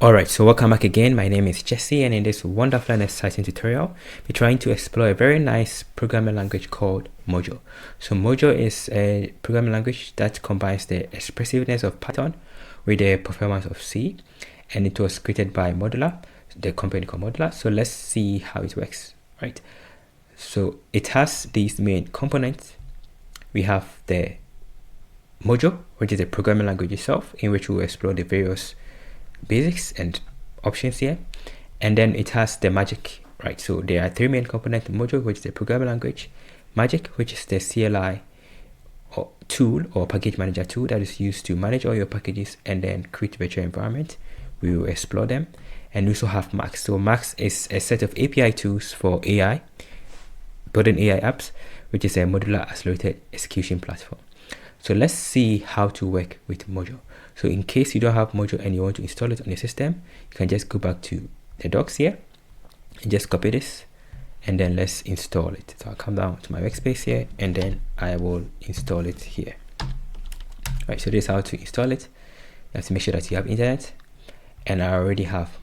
Alright, so welcome back again. My name is Jesse, and in this wonderful and exciting tutorial, we're trying to explore a very nice programming language called Mojo. So Mojo is a programming language that combines the expressiveness of Python with the performance of C, and it was created by Modular, the company called Modular. So let's see how it works, right? So it has these main components. We have the Mojo, which is the programming language itself, in which we'll explore the various basics and options here, and then it has the Magic, right? So there are three main components: Mojo, which is the programming language; Magic, which is the CLI or tool or package manager tool that is used to manage all your packages and then create virtual environment. We will explore them. And we also have Max. So Max is a set of API tools for AI, building AI apps, which is a modular accelerated execution platform. So let's see how to work with Mojo. So in case you don't have Mojo and you want to install it on your system, you can just go back to the docs here and just copy this, and then let's install it. So I'll come down to my workspace here, and then I will install it here. Right, so this is how to install it. You have to make sure that you have internet, and I already have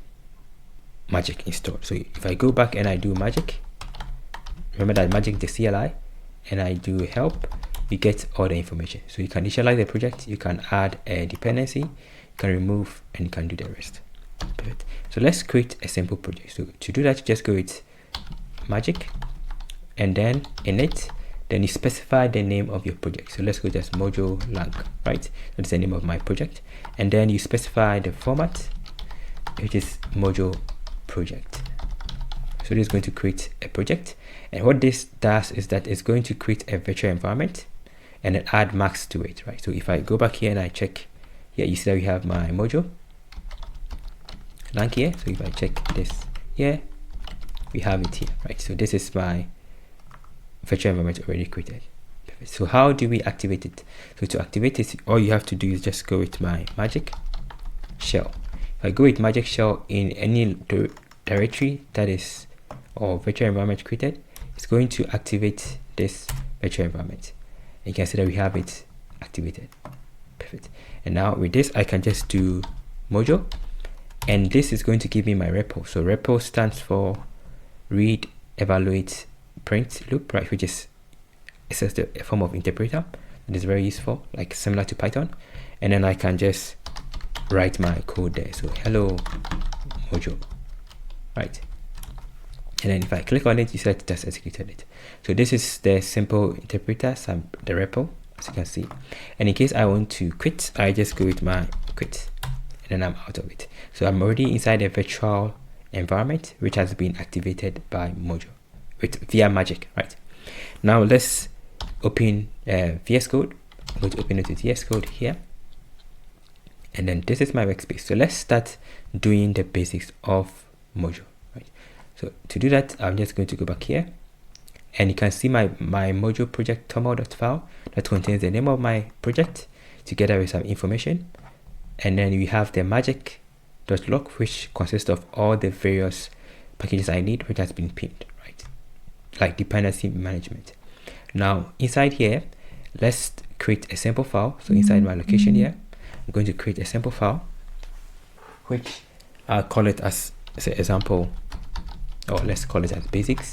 Magic installed. So if I go back and I do Magic, remember that Magic is the CLI, and I do help, you get all the information. So you can initialize the project, you can add a dependency, you can remove, and you can do the rest. Perfect. So let's create a simple project. So to do that, you just go with Magic, and then init, then you specify the name of your project. So let's go just Mojo Lang, right? That's the name of my project. And then you specify the format, which is Mojo project. So this is going to create a project. And what this does is that it's going to create a virtual environment and then add Max to it, right? So if I go back here and I check here, you see that we have my Mojo Lang here. So if I check this here, we have it here, right? So this is my virtual environment already created. Perfect. So how do we activate it? So to activate it, all you have to do is just go with my Magic Shell. If I go with Magic Shell in any directory that is or virtual environment created, it's going to activate this virtual environment. And you can see that we have it activated. Perfect. And now with this, I can just do Mojo, and this is going to give me my repo. So repo stands for read, evaluate, print loop, right? Which is it's just a form of interpreter that is very useful, like similar to Python. And then I can just write my code there. So hello Mojo, right? And then if I click on it, you see that it has executed it. So this is the simple interpreter, the repo, as you can see. And in case I want to quit, I just go with my quit, and then I'm out of it. So I'm already inside a virtual environment which has been activated by Mojo via Magic, right? Now let's open VS Code. I'm going to open it with VS Code here. And then this is my workspace. So let's start doing the basics of Mojo. So to do that, I'm just going to go back here, and you can see my Mojo project toml.file that contains the name of my project together with some information. And then we have the magic.log, which consists of all the various packages I need, which has been pinned, right? Like dependency management. Now inside here, let's create a sample file. So inside my location here, I'm going to create a sample file, which I'll call it as an example, or let's call it as basics.mojo.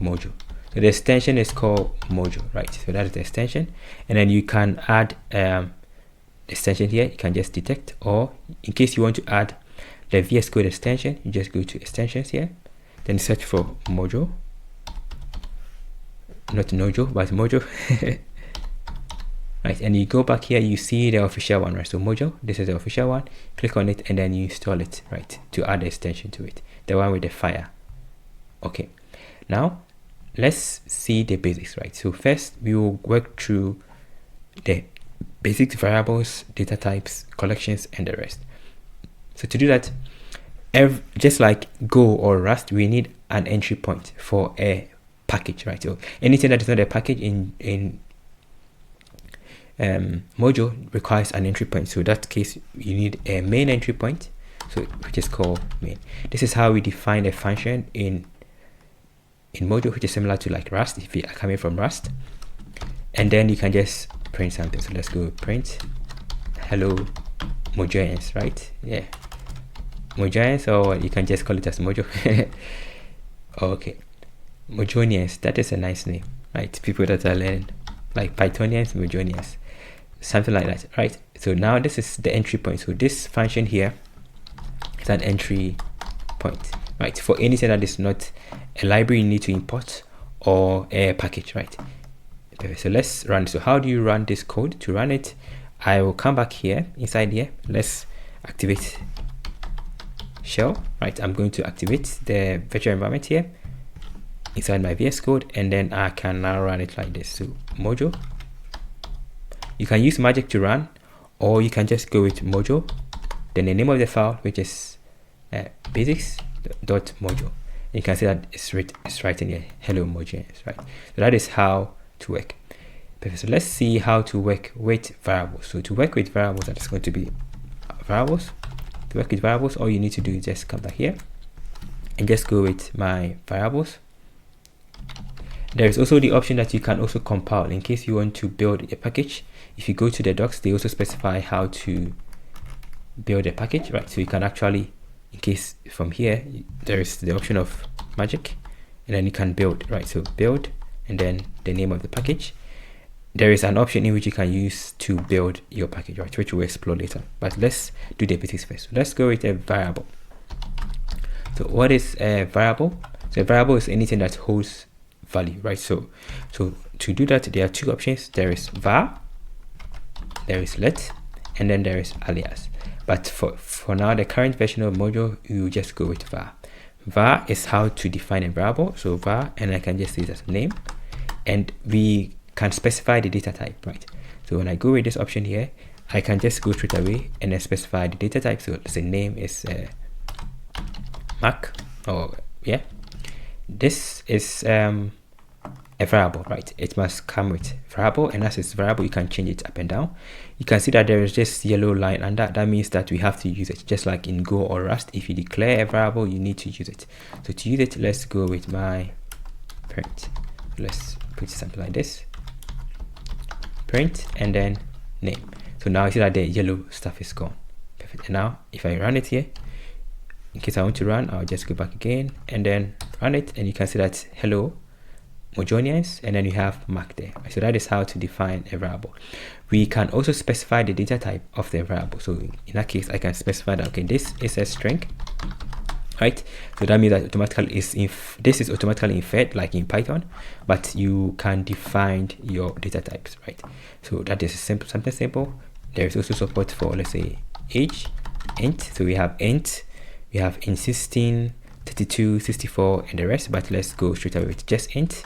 So the extension is called Mojo, right? So that is the extension. And then you can add extension here. You can just detect, or in case you want to add the VS Code extension, you just go to extensions here, then search for Mojo, not Nojo, but Mojo. Right, and you go back here, you see the official one, right? So Mojo, this is the official one. Click on it, and then you install it, right, to add the extension to it, the one with the fire. Okay, now let's see the basics, right? So first we will work through the basic variables, data types, collections, and the rest. So to do that, just like Go or Rust, we need an entry point for a package, right? So anything that is not a package in Mojo requires an entry point. So in that case, you need a main entry point, so which is called main. This is how we define a function in Mojo, which is similar to like Rust if you are coming from Rust. And then you can just print something. So let's go print hello Mojans, right? Yeah, Mojans, or you can just call it as Mojo. Okay, Mojonians, that is a nice name, right? People that are learning, like Pythonians, Mojonians, something like that, right? So now this is the entry point. So this function here is an entry point, right? For anything that is not a library you need to import or a package, right? So let's run. So how do you run this code? To run it, I will come back here, inside here. Let's activate shell, right? I'm going to activate the virtual environment here inside my VS Code, and then I can now run it like this. So Mojo, you can use Magic to run, or you can just go with Mojo, then the name of the file, which is basics.mojo. You can see that it's written here, hello Mojo, right? So that is how to work. Perfect. So let's see how to work with variables. So to work with variables, that is going to be variables. To work with variables, all you need to do is just come back here and just go with my variables. There is also the option that you can also compile in case you want to build a package. If you go to the docs, they also specify how to build a package, right? So you can actually, in case from here, there is the option of Magic, and then you can build, right? So build, and then the name of the package. There is an option in which you can use to build your package, right? Which we'll explore later. But let's do the basics first. So let's go with a variable. So what is a variable? So a variable is anything that holds value, right? So to do that, there are two options. There is var, there is let, and then there is alias. But for now, the current version of Mojo, you just go with var. Var is how to define a variable. So var, and I can just say it as name, and we can specify the data type, right? So when I go with this option here, I can just go straight away and then specify the data type. So let's say name is Mac, or yeah, this is a variable, right? It must come with variable, and as it's variable, you can change it up and down. You can see that there is this yellow line, and that means that we have to use it, just like in Go or Rust. If you declare a variable, you need to use it. So to use it, let's go with my print. Let's put something like this, print, and then name. So now you see that the yellow stuff is gone. Perfect. And now if I run it here, in case I want to run, I'll just go back again and then run it, and you can see that hello Mojonians, and then you have Mac there. So that is how to define a variable. We can also specify the data type of the variable. So in that case, I can specify that, okay, this is a string, right? So that means that automatically this is automatically inferred like in Python, but you can define your data types, right? So that is something simple. There is also support for, let's say, age, int. So we have int, we have int 16, 32, 64, and the rest, but let's go straight away with just int,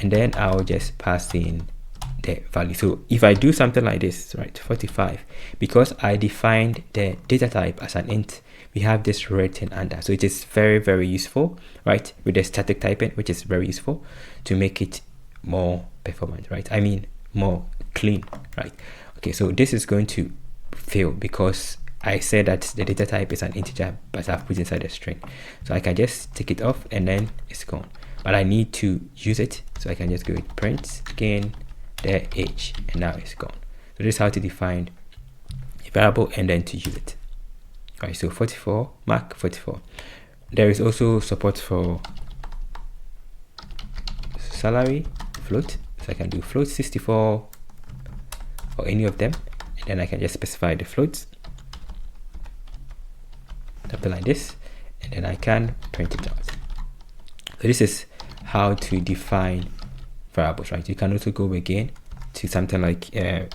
and then I'll just pass in the value. So if I do something like this, right, 45, because I defined the data type as an int, we have this written under. So it is very, very useful, right, with the static typing, which is very useful to make it more performant, right? I mean, more clean, right? Okay, so this is going to fail because I said that the data type is an integer, but I've put inside a string. So I can just take it off and then it's gone. But I need to use it, so I can just go with print again, the age, and now it's gone. So this is how to define a variable and then to use it. All right, so 44, Mac 44. There is also support for salary, float. So I can do float 64 or any of them, and then I can just specify the floats, something like this, and then I can print it out. So this is how to define variables, right? You can also go again to something like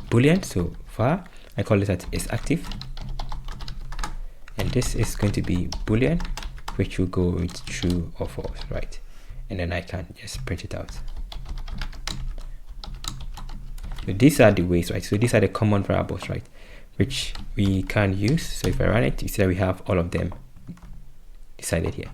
boolean. So var, I call it that is active, and this is going to be boolean, which will go with true or false, right? And then I can just print it out. So these are the ways, right? So these are the common variables, right, which we can use. So if I run it, you see that we have all of them decided here.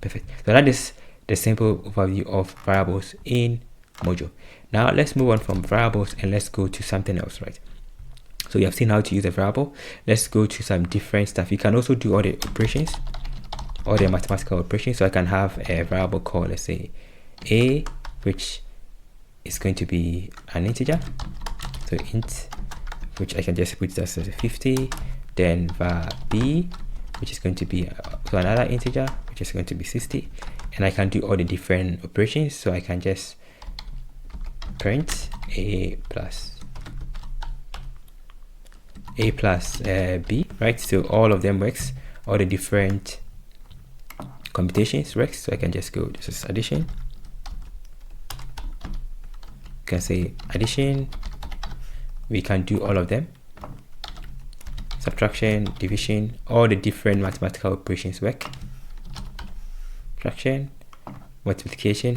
Perfect. So that is the simple overview of variables in Mojo. Now let's move on from variables and let's go to something else, right? So you have seen how to use a variable. Let's go to some different stuff. You can also do all the operations, all the mathematical operations. So I can have a variable called, let's say, a, which is going to be an integer. So int which I can just put as 50, then var b, which is going to be so another integer, which is going to be 60, and I can do all the different operations. So I can just print a plus b, right? So all of them works, all the different computations works. So I can just go, this is addition, you can say addition, we can do all of them, subtraction, division, all the different mathematical operations work, subtraction, multiplication,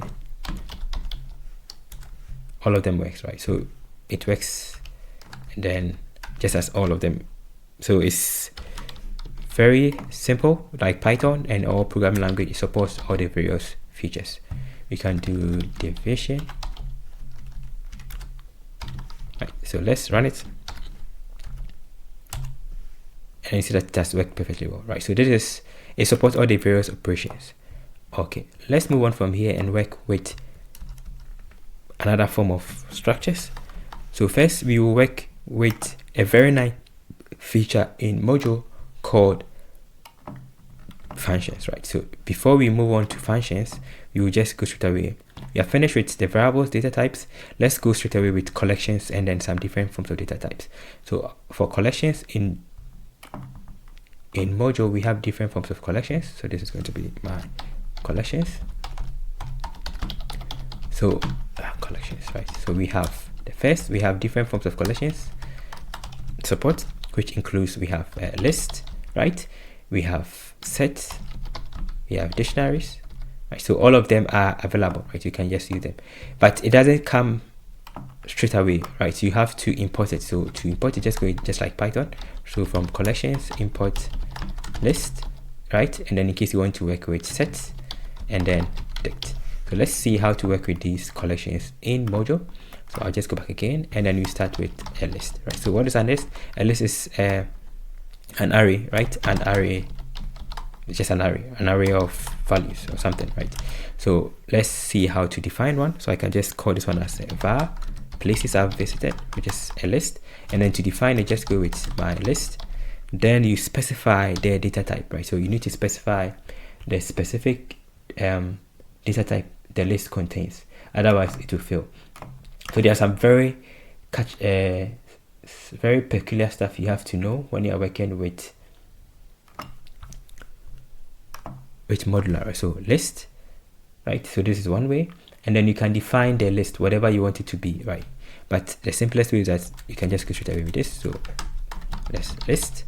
all of them works, right? So it works, and then just as all of them. So it's very simple, like Python and all programming language. It supports all the various features. We can do division, right? So let's run it, and you see that it does work perfectly well, right? So this is, it supports all the various operations. Okay, let's move on from here and work with another form of structures. So first we will work with a very nice feature in Mojo called functions, right? So before we move on to functions, we will just go straight away. We are finished with the variables, data types. Let's go straight away with collections and then some different forms of data types. So for collections in Mojo, we have different forms of collections. So this is going to be my collections. So collections, right? So we have the first, we have different forms of collections support, which includes, we have a list, right? We have sets, we have dictionaries, right? So all of them are available, right? You can just use them, but it doesn't come straight away, right? So you have to import it. So to import it, just go just like Python. So from collections, import list, right? And then in case you want to work with sets, and then dict. So let's see how to work with these collections in Mojo. So I'll just go back again, and then we start with a list, right? So what is a list? A list is an array, right? An array, just an array of values or something, right? So let's see how to define one. So I can just call this one as var places I've visited, which is a list, and then to define it, just go with my list. Then you specify the data type, right? So you need to specify the specific data type the list contains, otherwise it will fail. So there are some very peculiar stuff you have to know when you are working with modular, right? So list, right? So this is one way, and then you can define the list whatever you want it to be, right? But the simplest way is that you can just go straight away with this. So let's list,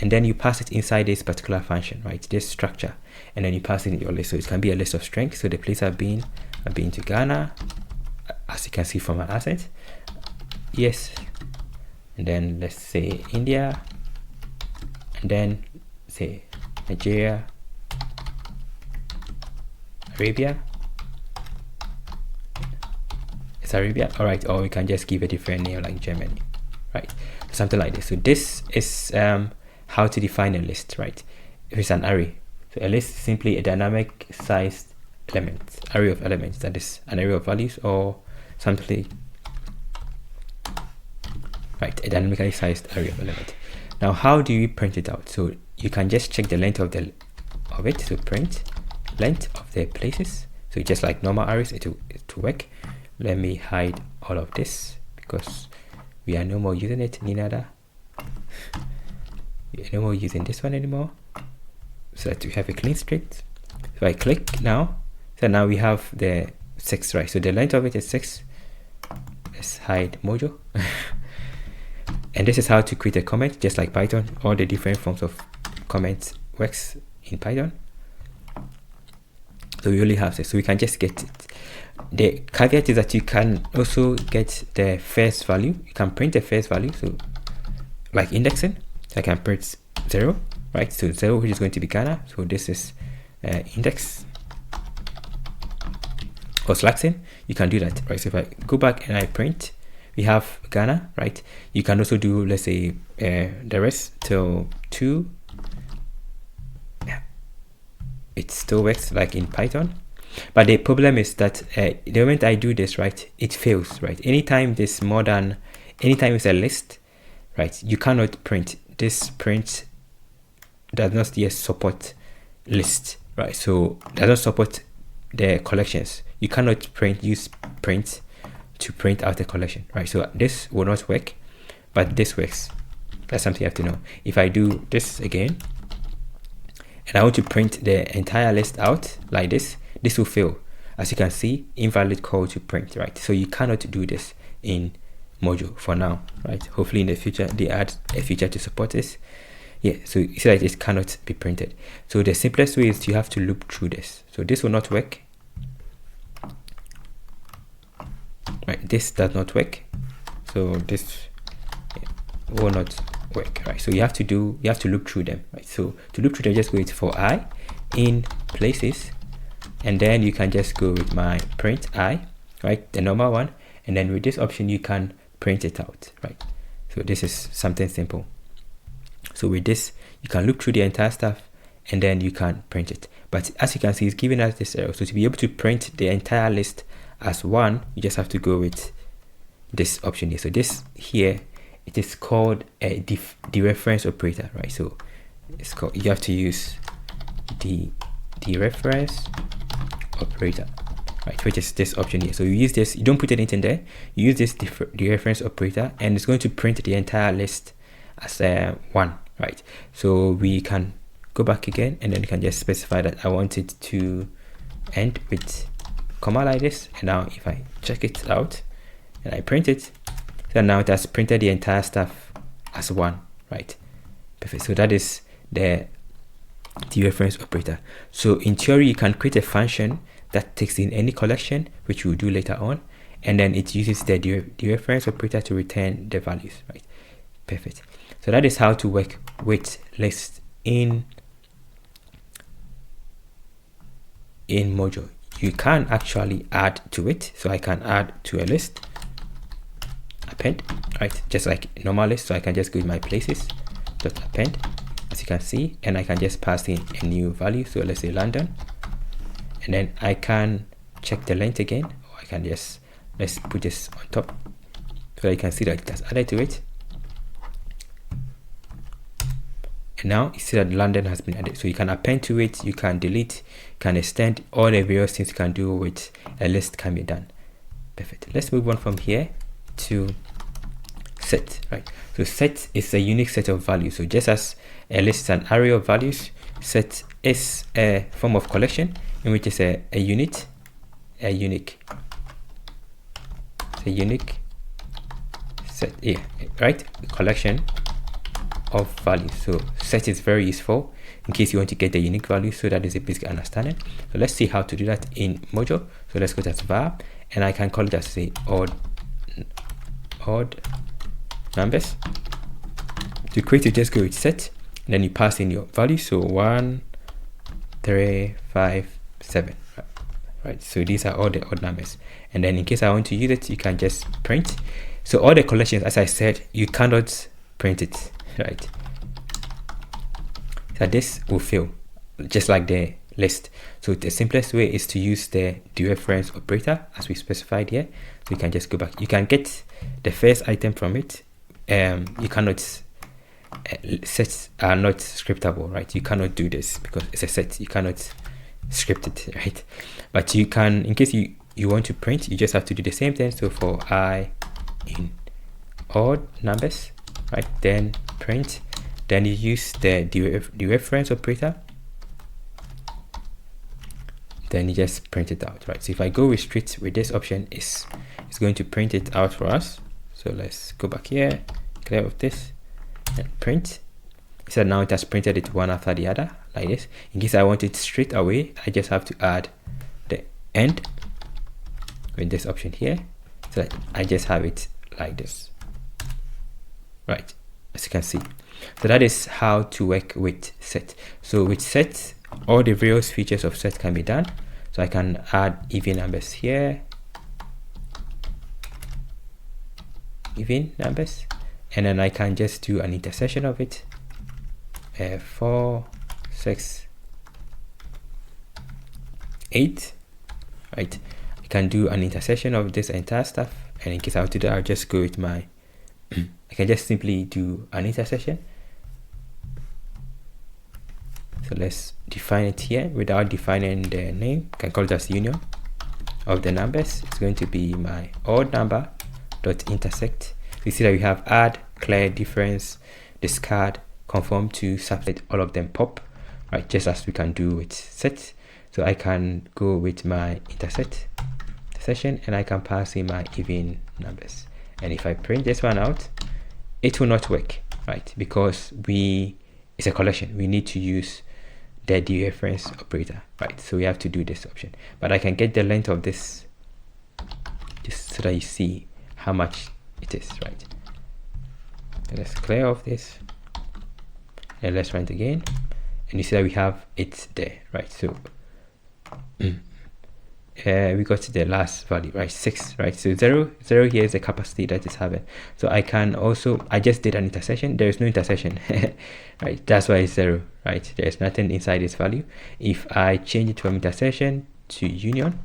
and then you pass it inside this particular function, right? This structure, and then you pass it in your list. So it can be a list of strings. So the place I've been to Ghana, as you can see from my asset, yes, and then let's say India, and then say Nigeria, Arabia, it's Arabia, all right. Or we can just give a different name like Germany, right? Something like this. So this is how to define a list, right? If it's an array, so a list is simply a dynamic sized element, array of elements, that is an array of values or something, right? A dynamically sized array of elements. Now how do you print it out? So you can just check the length of it. So print length of the places. So just like normal arrays, it will work. Let me hide all of this because we are no more using it, neither. We are no more using this one anymore, so that we have a clean script. So I click now, so now we have the 6, right? So the length of it is 6. Let's hide Mojo. And this is how to create a comment, just like Python. All the different forms of comments works in Python. So we only have this, so we can just get it. The caveat is that you can also get the first value. You can print the first value, so like indexing. So I can print 0, right? So 0, which is going to be Ghana. So this is index. Or slacking, you can do that, right? So if I go back and I print, we have Ghana, right? You can also do, let's say, the rest till 2. Yeah, it still works like in Python. But the problem is that the moment I do this, right, it fails, right? Anytime it's a list, right? You cannot print. This print does not yet support list, right? So does not support the collections. You cannot use print to print out a collection, right? So this will not work, but this works. That's something you have to know. If I do this again and I want to print the entire list out like this, this will fail. As you can see, invalid call to print, right? So you cannot do this in Mojo for now, right? Hopefully in the future they add a feature to support this. Yeah, so you see that it cannot be printed. So the simplest way is you have to loop through this. So this will not work, right? This does not work, so this will not work, right? So you have to loop through them, right? So to loop through them, just wait for I in places, and then you can just go with my print I, right, the normal one, and then with this option you can print it out, right? So this is something simple. So with this you can loop through the entire stuff and then you can print it. But as you can see, it's giving us this error. So to be able to print the entire list as one, you just have to go with this option here. So this here, it is called a dereference operator, right? So it's called, you have to use the dereference operator, right, which is this option here. So you use this, you don't put anything there, you use this dereference operator, and it's going to print the entire list as one, right? So we can go back again, and then you can just specify that I want it to end with comma like this. And now if I check it out and I print it, so now it has printed the entire stuff as one, right? Perfect. So that is the dereference operator. So in theory, you can create a function that takes in any collection, which we'll do later on, and then it uses the dereference operator to return the values, right? Perfect. So that is how to work with lists in Mojo. You can actually add to it. So I can add to a list, append, right, just like normal list. So I can just go with my places dot append, as you can see, and I can just pass in a new value. So let's say London, and then I can check the length again, or I can just, let's put this on top so you can see that it has added to it. And now you see that London has been added. So you can append to it, you can delete, you can extend, all the various things you can do with a list can be done. Perfect. Let's move on from here to set, right? So set is a unique set of values. So just as a list is an array of values, set is a form of collection in which is a unique set, yeah, right? Collection of values. So set is very useful in case you want to get the unique value. So that is a basic understanding. So let's see how to do that in Mojo. So let's go to var, and I can call it as, say, odd numbers. To create it, just go with set, and then you pass in your value. So 1, 3, 5, 7, right? So these are all the odd numbers, and then in case I want to use it, you can just print. So all the collections, as I said, you cannot print it, right? So this will fail, just like the list. So the simplest way is to use the dereference operator as we specified here. So you can just go back, you can get the first item from it. You cannot, sets are not scriptable, right? You cannot do this because it's a set, you cannot script it, right? But you can, in case you want to print, you just have to do the same thing. So for I in odd numbers, right, then print, then you use the dereference operator, then you just print it out, right? So if I go restrict with this option, it's going to print it out for us. So let's go back here, clear with this, and print. So now it has printed it one after the other like this. In case I want it straight away, I just have to add the end with this option here, so that I just have it like this, right? As you can see. So that is how to work with set. So with set, all the various features of set can be done. So I can add even numbers here, even numbers, and then I can just do an intersection of it, 4, 6, 8, right? I can do an intersection of this entire stuff, and in case I want to do that, I'll just go with my I can just simply do an intersection. So let's define it here without defining the name. I can call it as union of the numbers. It's going to be my odd number dot intersect. You see that we have add, clear, difference, discard, conform to, subset, all of them pop, right? Just as we can do with set. So I can go with my intersection and I can pass in my even numbers. And if I print this one out, it will not work, right? Because it's a collection. We need to use the dereference operator, right? So we have to do this option. But I can get the length of this just so that you see how much it is, right? And let's clear off this and let's run it again, and you see that we have it there, right? So we got the last value, right? 6, right? So 0 here is the capacity that is having. So I can also, I just did an intersection. There is no intersection, right? That's why it's 0, right? There's nothing inside this value. If I change it from intersection to union,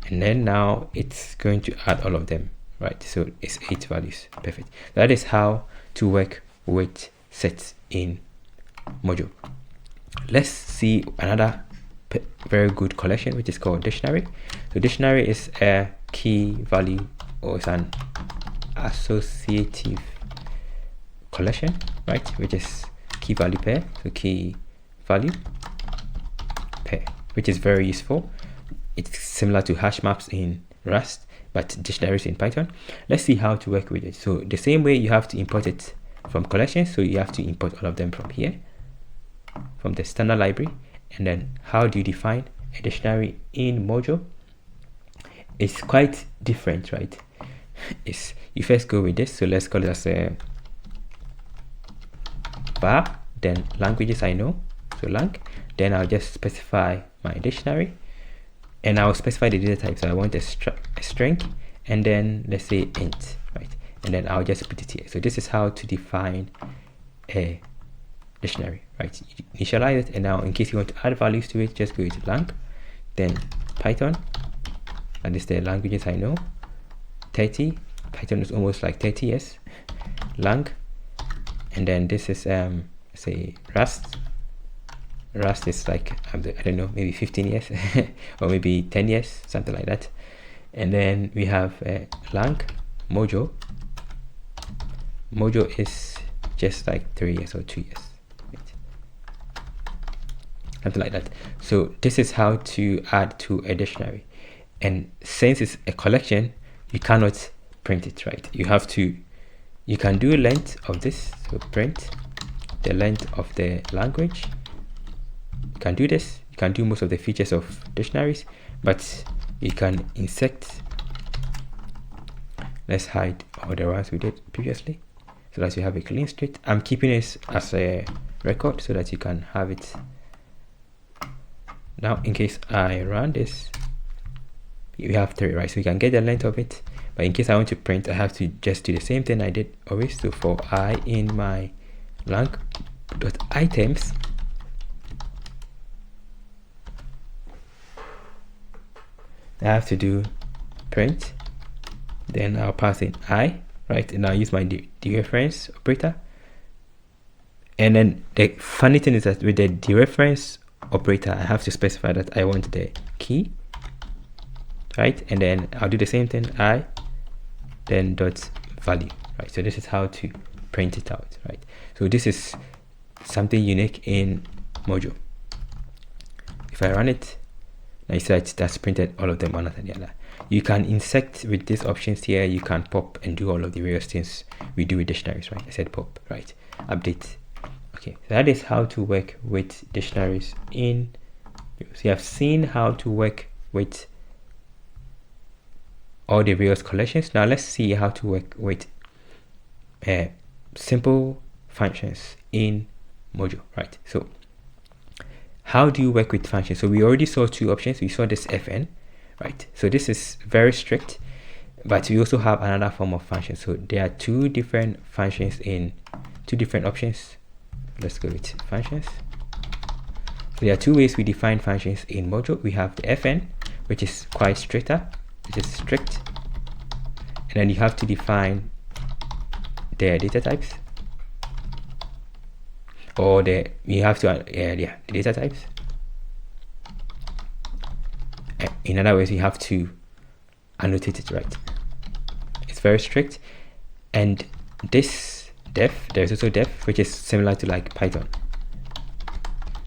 and then now it's going to add all of them, right? So it's 8 values. Perfect. That is how to work with sets in Mojo. Let's see another very good collection, which is called dictionary. So dictionary is a key value, or it's an associative collection, right? Which is key value pair. So key value pair, which is very useful. It's similar to hash maps in Rust, but dictionaries in Python. Let's see how to work with it. So the same way you have to import it from collections, so you have to import all of them from here, from the standard library. And then how do you define a dictionary in Mojo? It's quite different, right? You first go with this. So let's call it as a var, then languages I know, so lang. Then I'll just specify my dictionary, and I'll specify the data type. So I want a string, and then let's say int, right? And then I'll just put it here. So this is how to define a dictionary, right? You initialize it, and now in case you want to add values to it, just go to lang, then Python, and this is the languages I know, 30. Python is almost like 30 years, lang, and then this is say Rust. Rust is like, I don't know, maybe 15 years or maybe 10 years, something like that. And then we have lang Mojo. Mojo is just like 3 years or 2 years, right? Something like that. So this is how to add to a dictionary, and since it's a collection, you cannot print it, right? You can do length of this, so print the length of the language. You can do this. You can do most of the features of dictionaries, but you can insert. Let's hide all the ones we did previously, so that you have a clean state. I'm keeping this as a record so that you can have it. Now, in case I run this, you have 3, right? So you can get the length of it. But in case I want to print, I have to just do the same thing I did always. So for I in my lang.items, I have to do print, then I'll pass in I, right? And I'll use my dereference operator. And then the funny thing is that with the dereference operator, I have to specify that I want the key, right? And then I'll do the same thing, I, then dot value, right? So this is how to print it out, right? So this is something unique in Mojo. If I run it, now you see that that's printed all of them one after the other. You can insert with these options here. You can pop and do all of the various things we do with dictionaries, right? I said pop, right? Update. Okay, so that is how to work with dictionaries in. So you have seen how to work with all the various collections. Now let's see how to work with simple functions in Mojo, right? So how do you work with functions? So we already saw 2 options. We saw this fn, right? So this is very strict, but we also have another form of function. So there are 2 different functions in 2 different options. Let's go with functions. So there are 2 ways we define functions in Mojo. We have the fn, which is quite stricter, which is strict, and then you have to define the data types, or you have to the data types. In other words, you have to annotate it, right? It's very strict. And this def, there's also def, which is similar to like Python.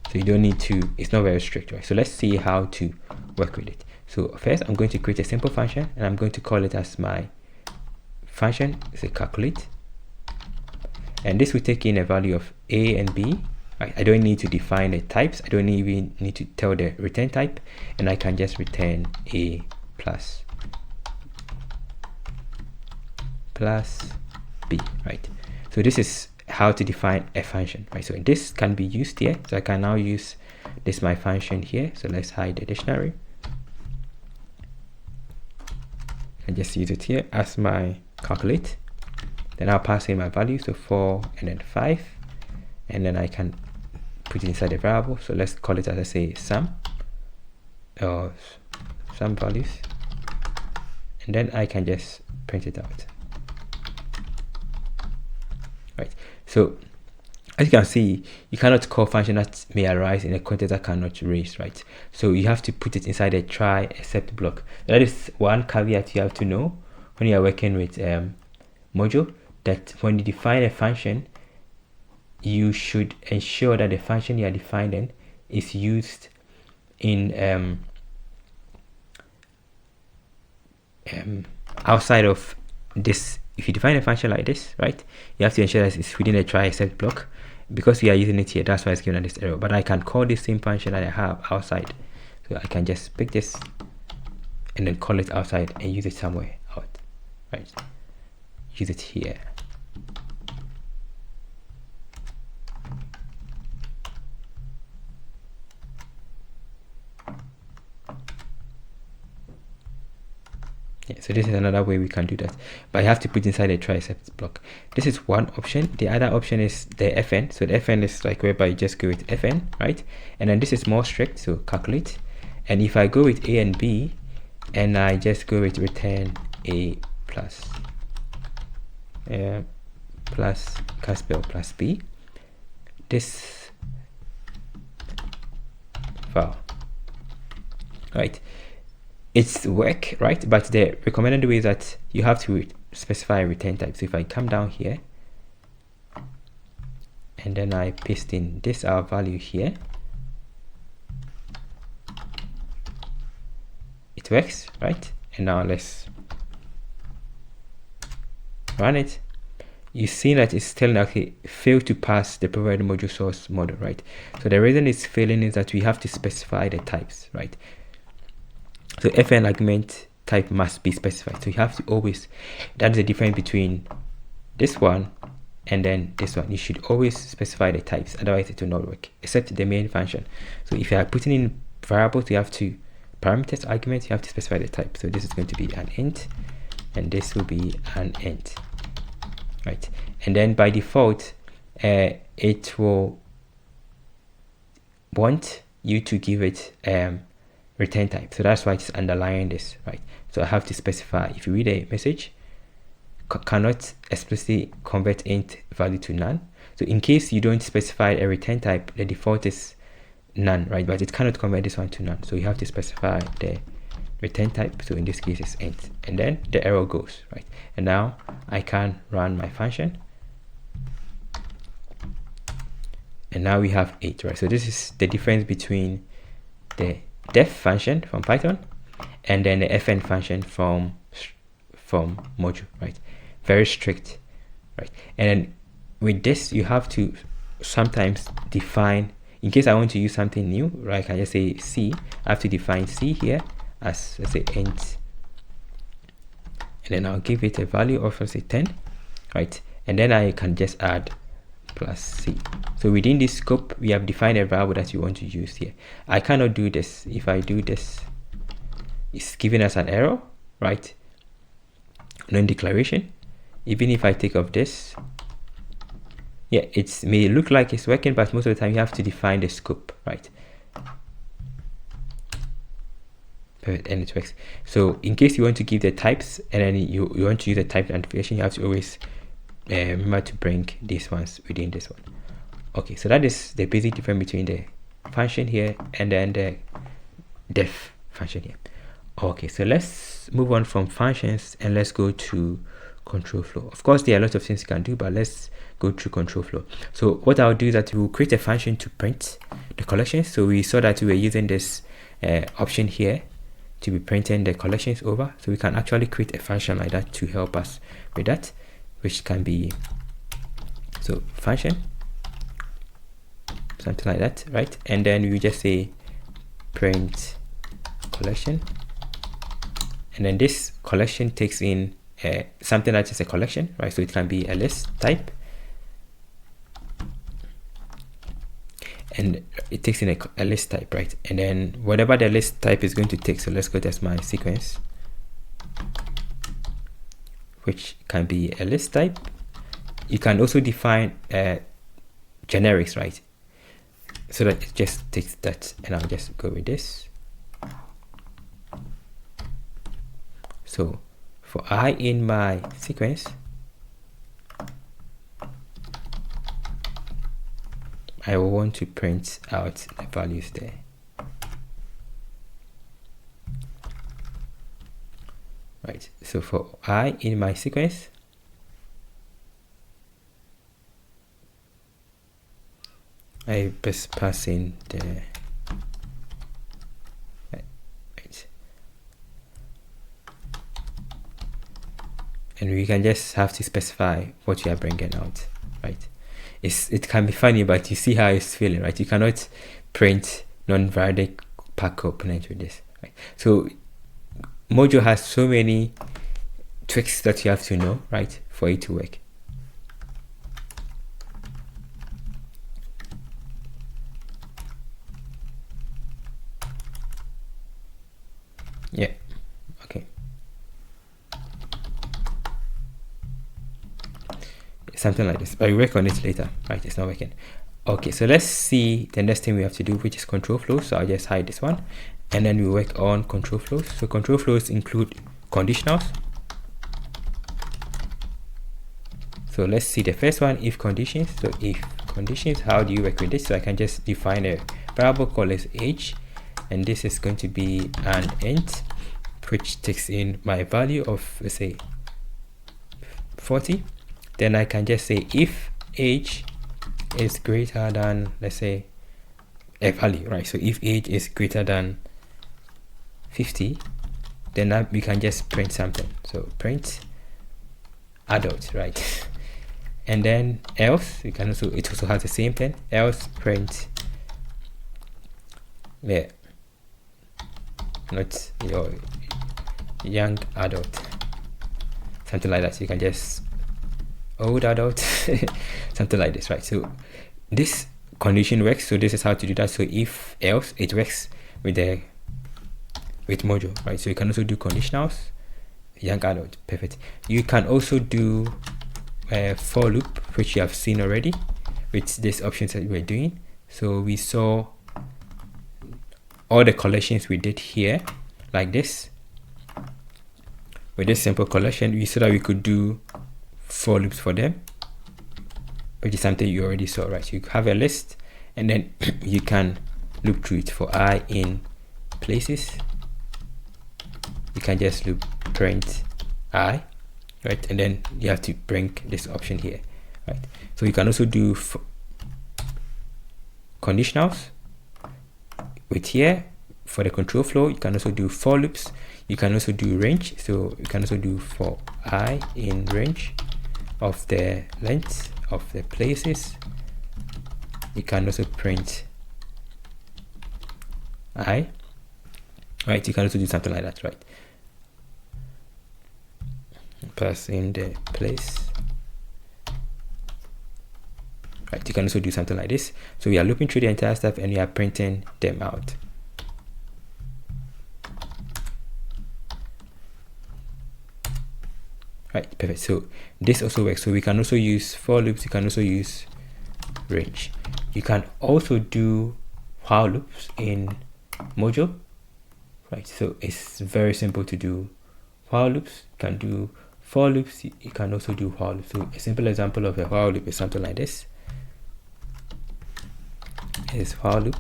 So you don't need to, it's not very strict, right? So let's see how to work with it. So first, I'm going to create a simple function, and I'm going to call it as my function, say calculate. And this will take in a value of A and B. Right? I don't need to define the types. I don't even need to tell the return type, and I can just return A plus B, right? So this is how to define a function, right? So this can be used here. So I can now use this my function here. So let's hide the dictionary and just use it here as my calculate. Then I'll pass in my value, so 4 and then 5, and then I can put it inside the variable. So let's call it, as I say, sum or some values, and then I can just print it out. Right. So as you can see, you cannot call function that may arise in a context that cannot raise, right? So you have to put it inside a try except block. That is one caveat you have to know when you are working with Mojo, that when you define a function, you should ensure that the function you are defining is used in outside of this. If you define a function like this, right, you have to ensure that it's within a try except block, because we are using it here. That's why it's giving us this error. But I can call this same function that I have outside. So I can just pick this and then call it outside and use it somewhere out, right? Use it here. Yeah, so this is another way we can do that, but I have to put inside a try except block. This is one option. The other option is the fn. So the fn is like whereby you just go with fn, right? And then this is more strict, so calculate. And if I go with a and b, and I just go with return a plus can't spell plus b, this file, right? It's work, right? But the recommended way is that you have to specify a return type. So if I come down here and then I paste in this our value here, it works, right? And now let's run it. You see that it's telling, okay, failed to pass the provided Mojo source model, right? So the reason it's failing is that we have to specify the types, right? So fn argument type must be specified. So you have to always, that's the difference between this one and then this one. You should always specify the types, otherwise it will not work, except the main function. So if you are putting in variables, you have to, parameters arguments, you have to specify the type. So this is going to be an int, and this will be an int, right? And then by default, it will want you to give it return type. So that's why it's underlying this, right? So I have to specify, if you read a message, cannot explicitly convert int value to none. So in case you don't specify a return type, the default is none, right? But it cannot convert this one to none. So you have to specify the return type. So in this case it's int, and then the error goes, right? And now I can run my function, and now we have 8, right? So this is the difference between the def function from Python and then the fn function from Mojo, right? Very strict, right? And then with this, you have to sometimes define, in case I want to use something new, right? I can just say C. I have to define C here as, let's say, int, and then I'll give it a value of, let's say, 10, right? And then I can just add plus C. So within this scope, we have defined a variable that you want to use here. I cannot do this. If I do this, it's giving us an error, right? Non-declaration. Even if I take off this, yeah, it may look like it's working, but most of the time you have to define the scope, right? Perfect, and it works. So in case you want to give the types, and then you want to use the type identification, you have to always remember to bring these ones within this one. Okay, so that is the basic difference between the function here and then the def function here. Okay, so let's move on from functions and let's go to control flow. Of course, there are a lot of things you can do, but let's go through control flow. So what I'll do is that we'll create a function to print the collections. So we saw that we were using this option here to be printing the collections over. So we can actually create a function like that to help us with that, which can be, so function, something like that, right? And then we just say print collection, and then this collection takes in something that is a collection, right? So it can be a list type, and it takes in a list type, right? And then whatever the list type is going to take, so let's go test my sequence, which can be a list type. You can also define generics, right? So that it just takes that, and I'll just go with this. So for I in my sequence, I will want to print out the values there. Right, so for I in my sequence, I just pass in the right, and we can just have to specify what you are bringing out, right? It can be funny, but you see how it's feeling, right? You cannot print non-variadic pack component with this, right? So Mojo has so many tricks that you have to know, right, for it to work. Yeah, okay. Something like this, but we work on it later, right? It's not working. Okay, so let's see the next thing we have to do, which is control flows. So I'll just hide this one, and then we work on control flows. So control flows include conditionals. So let's see the first one, if conditions. So if conditions, how do you work with this? So I can just define a variable called as age, and this is going to be an int which takes in my value of, let's say, 40. Then I can just say if age is greater than, let's say, a value, right? So if age is greater than 50, then we can just print something. So print adult, right? And then else, we can also, it also has the same thing, else print, yeah, not your young adult, something like that. So you can just old adult, something like this, right? So this condition works. So this is how to do that. So if else, it works with Mojo, right? So you can also do conditionals, young adult, perfect. You can also do a for loop, which you have seen already with these options that we're doing. So we saw all the collections we did here like this. With this simple collection, we saw that we could do for loops for them, which is something you already saw, right? So you have a list, and then you can loop through it. For I in places, you can just loop print I, right? And then you have to bring this option here, right? So you can also do conditionals with here. For the control flow, you can also do for loops. You can also do range. So you can also do for I in range of the length of the places. You can also print I, right? You can also do something like that, right? Pass in the place, right? You can also do something like this. So we are looping through the entire stuff and we are printing them out. Right, perfect. So this also works. So we can also use for loops. You can also use range. You can also do while loops in Mojo, right? So it's very simple to do while loops. You can do for loops, you can also do while loops. So a simple example of a while loop is something like this. Is while loop.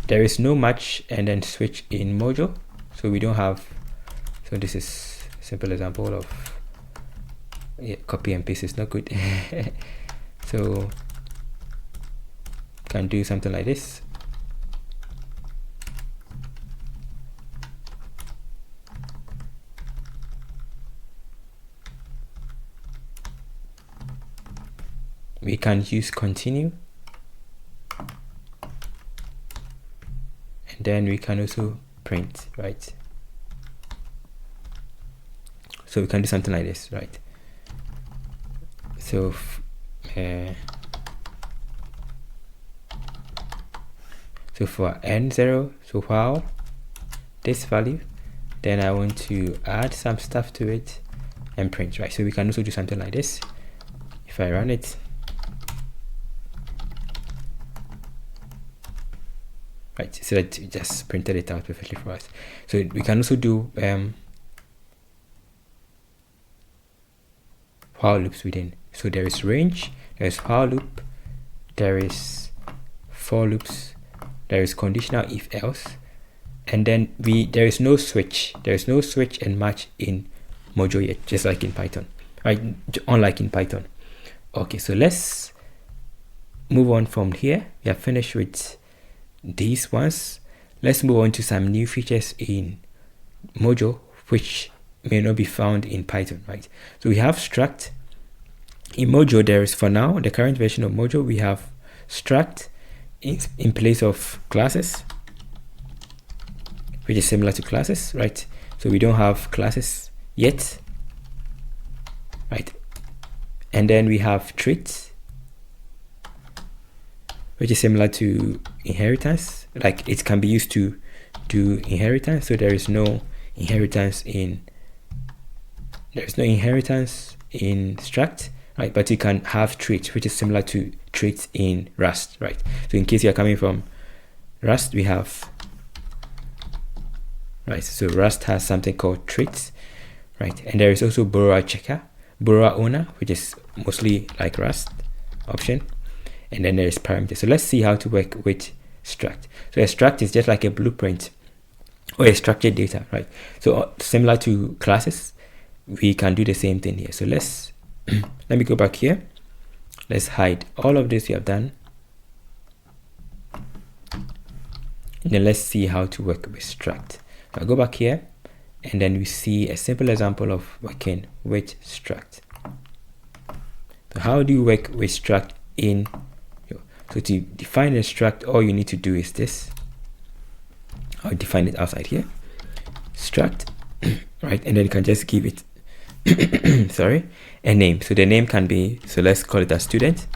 There is no match and then switch in Mojo, so we don't have. So this is a simple example of, yeah, copy and paste is not good. So can do something like this. We can use continue, and then we can also print, right? So we can do something like this, right? So so for n0, so while this value, then I want to add some stuff to it and print, right? So we can also do something like this. If I run it, right, so that it just printed it out perfectly for us. So we can also do while loops within. So there is range, there is while loop, there is for loops, there is conditional if else, and then there is no switch. There is no switch and match in Mojo yet, just like in Python, right? Unlike in Python. Okay, so let's move on from here. We have finished with these ones. Let's move on to some new features in Mojo which may not be found in Python, right? So we have struct. In Mojo, there is, for now, the current version of Mojo, we have struct in place of classes, which is similar to classes, right? So we don't have classes yet, right? And then we have traits, which is similar to inheritance, like it can be used to do inheritance. So there is no inheritance in struct, right? But you can have traits, which is similar to traits in Rust, right? So in case you are coming from Rust, we have, right? So Rust has something called traits, right? And there is also borrower checker, borrower owner, which is mostly like Rust option. And then there is parameter. So let's see how to work with struct. So a struct is just like a blueprint or a structured data, right? So similar to classes, we can do the same thing here. So let's let me go back here. Let's hide all of this we have done, and then let's see how to work with struct. So I'll go back here, and then we see a simple example of working with struct. So how do you work with struct in your, so to define a struct, all you need to do is this. I'll define it outside here, struct, right? And then you can just give it sorry, a name. So the name can be, so let's call it a student.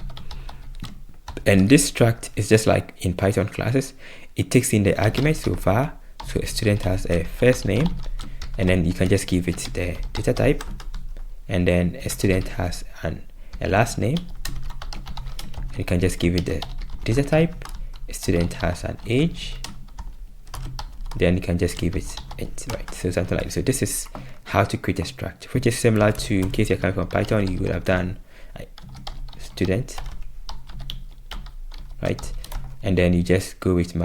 And this struct is just like in Python classes. It takes in the argument, so var, so a student has a first name, and then you can just give it the data type, and then a student has a last name, and you can just give it the data type. A student has an age, then you can just give it int, right? So something like this. So this is how to create a struct, which is similar to, in case you're coming from Python, you would have done student, right? And then you just go with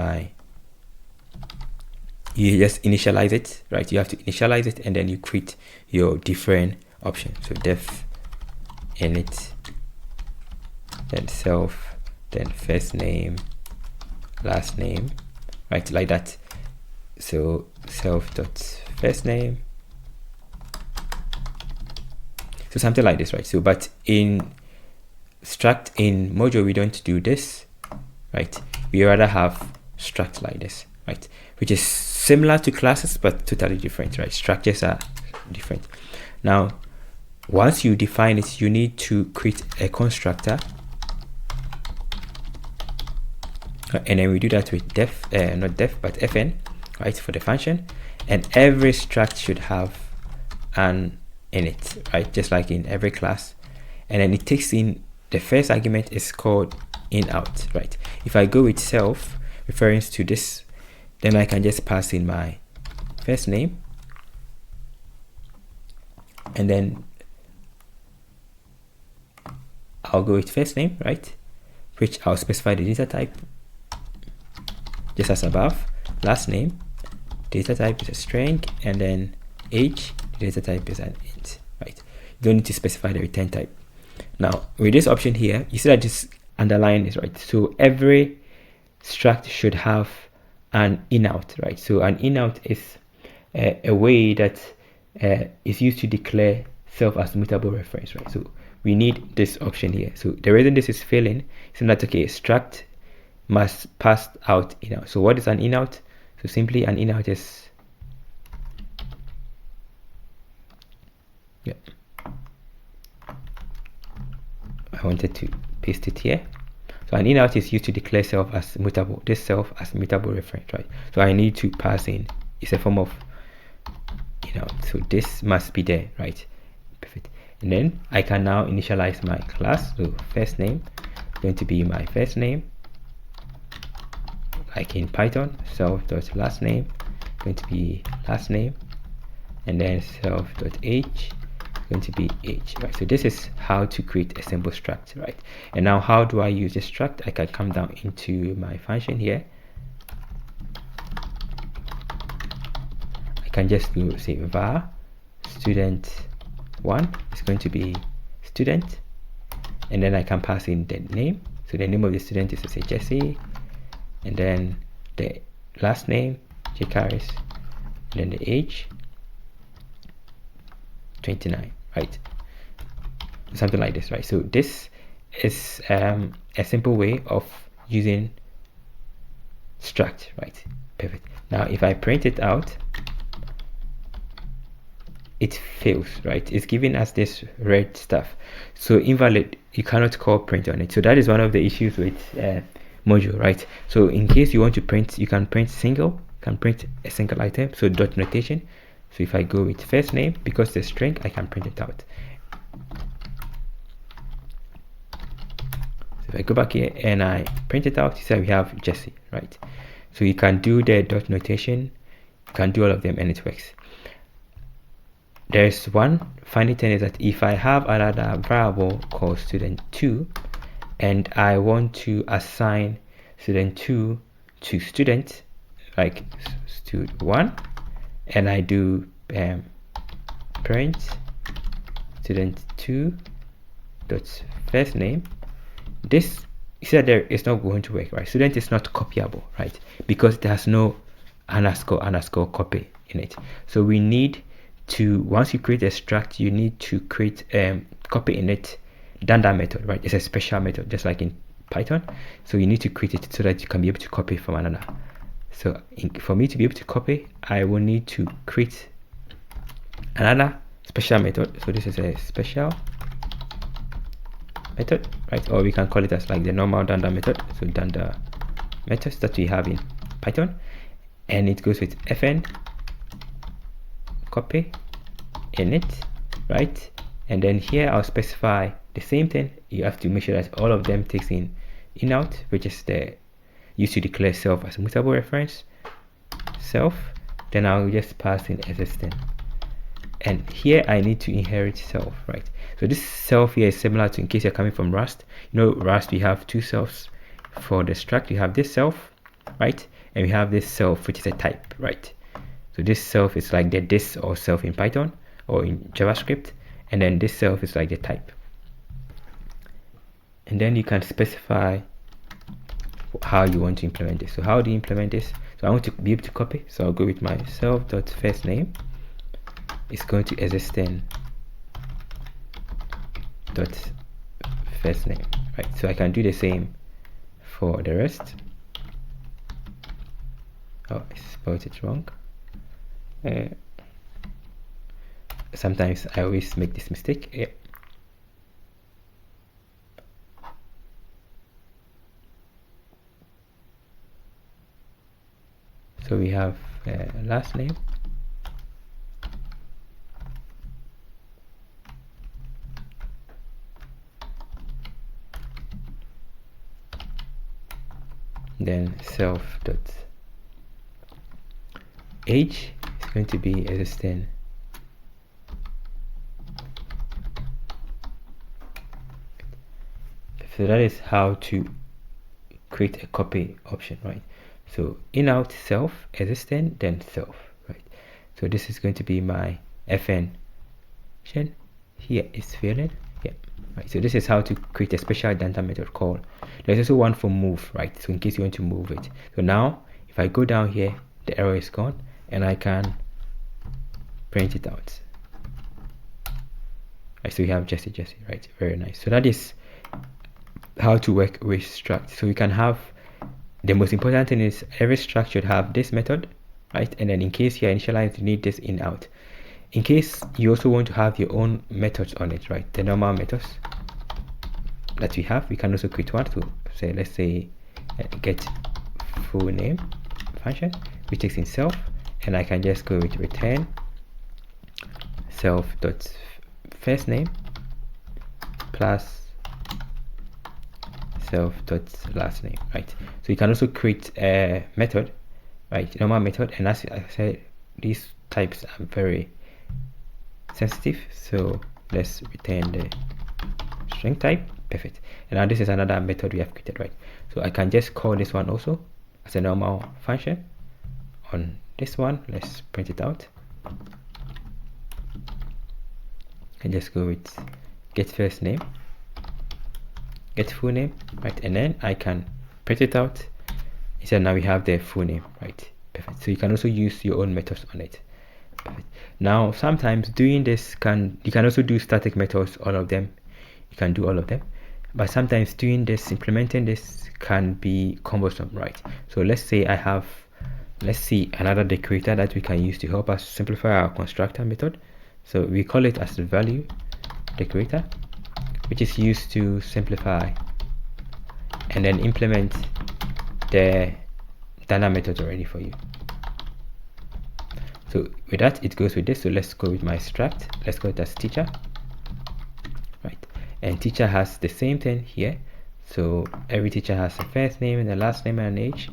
you just initialize it, right? You have to initialize it, and then you create your different options. So def init, then self, then first name, last name, right? Like that. So self dot first name. So something like this, right? So but in struct in Mojo, we don't do this, right? We rather have struct like this, right? Which is similar to classes but totally different, right? Structures are different. Now once you define it, you need to create a constructor, and then we do that with not def but fn, right, for the function. And every struct should have an init, right, just like in every class. And then it takes in, the first argument is called in out, right? If I go with self, referring to this, then I can just pass in my first name, and then I'll go with first name, right, which I'll specify the data type just as above. Last name, data type is a string, and then age, data type is an int, right? You don't need to specify the return type. Now with this option here, you see that this underline is right, so every struct should have an inout, right? So an inout is a way that is used to declare self as mutable reference, right? So we need this option here. So the reason this is failing is that, okay, struct must pass out inout. So what is an inout? So simply an inout is I wanted to paste it here. So an inout is used to declare self as mutable, this self as mutable reference, right? So I need to pass in, it's a form of inout, so this must be there, right? Perfect. And then I can now initialize my class. So first name is going to be my first name, like in Python. Self.last name going to be last name, and then self.age going to be age, right? So this is how to create a simple struct, right? And now how do I use this struct? I can come down into my function here. I can just do, say, var student1 is going to be student, and then I can pass in the name. So the name of the student is, to say, Jesse, and then the last name, JCharis, and then the age 29, right? Something like this, right? So this is a simple way of using struct, right? Perfect. Now if I print it out, it fails, right? It's giving us this red stuff, so invalid. You cannot call print on it. So that is one of the issues with Mojo, right? So in case you want to print, you can print single, can print a single item, so dot notation. So if I go with first name, because the string, I can print it out. So if I go back here and I print it out, you see we have Jesse, right? So you can do the dot notation, you can do all of them, and it works. There's one funny thing, is that if I have another variable called student2 and I want to assign student2 to student, like stud1, and I do print student2 dot first name, this, you see that there is not going to work, right? Student is not copyable, right? Because it has no underscore copy in it. So we need to, once you create a struct, you need to create copyinit dunder method, right? It's a special method, just like in Python. So you need to create it so that you can be able to copy from another. So for me to be able to copy, I will need to create another special method. So this is a special method, right? Or we can call it as like the normal dunder method. So dunder methods that we have in Python, and it goes with fn copy init, right? And then here I'll specify the same thing. You have to make sure that all of them takes in inout, which is the used to declare self as a mutable reference, self. Then I'll just pass in existing, and here I need to inherit self, right? So this self here is similar to, in case you're coming from Rust, you know, Rust, we have two selves for the struct. You have this self, right, and we have this self, which is a type, right? So this self is like the this or self in Python or in JavaScript, and then this self is like the type. And then you can specify how you want to implement this. So how do you implement this? So I want to be able to copy, so I'll go with my self.first name. It's going to existing dot first name, right? So I can do the same for the rest. Oh, I spelled it wrong. Sometimes I always make this mistake. Yeah. So we have last name, then self dot age is going to be existing So that is how to create a copy option, right? So in out self existing, then self, right? So this is going to be my fn function. Here is failing. Yeah, right. So this is how to create a special dunder method call. There's also one for move, right? So in case you want to move it. So now if I go down here, the error is gone and I can print it out. Right, so we have Jesse, right? Very nice. So that is how to work with struct. So you can have, the most important thing is every struct should have this method, right? And then in case you're initialized, you need this in out. In case you also want to have your own methods on it, right? The normal methods that we have, we can also create one. So say, let's say get full name function, which takes in self, and I can just go with return self dot first name plus self dot last name, right? So you can also create a method, right? Normal method, and as I said, these types are very sensitive, so let's return the string type. Perfect. And now this is another method we have created, right? So I can just call this one also as a normal function. On this one, let's print it out and just go with get first name, get full name, right? And then I can print it out. So now we have the full name, right? Perfect. So you can also use your own methods on it. Perfect. Now sometimes doing this you can also do static methods, all of them. You can do all of them, but sometimes doing this, implementing this can be cumbersome, right? So let's say let's see another decorator that we can use to help us simplify our constructor method. So we call it as the value decorator, which is used to simplify and then implement the dunder method already for you. So with that, it goes with this. So let's go with my struct. Let's go with as teacher, right? And teacher has the same thing here. So every teacher has a first name and a last name and an age.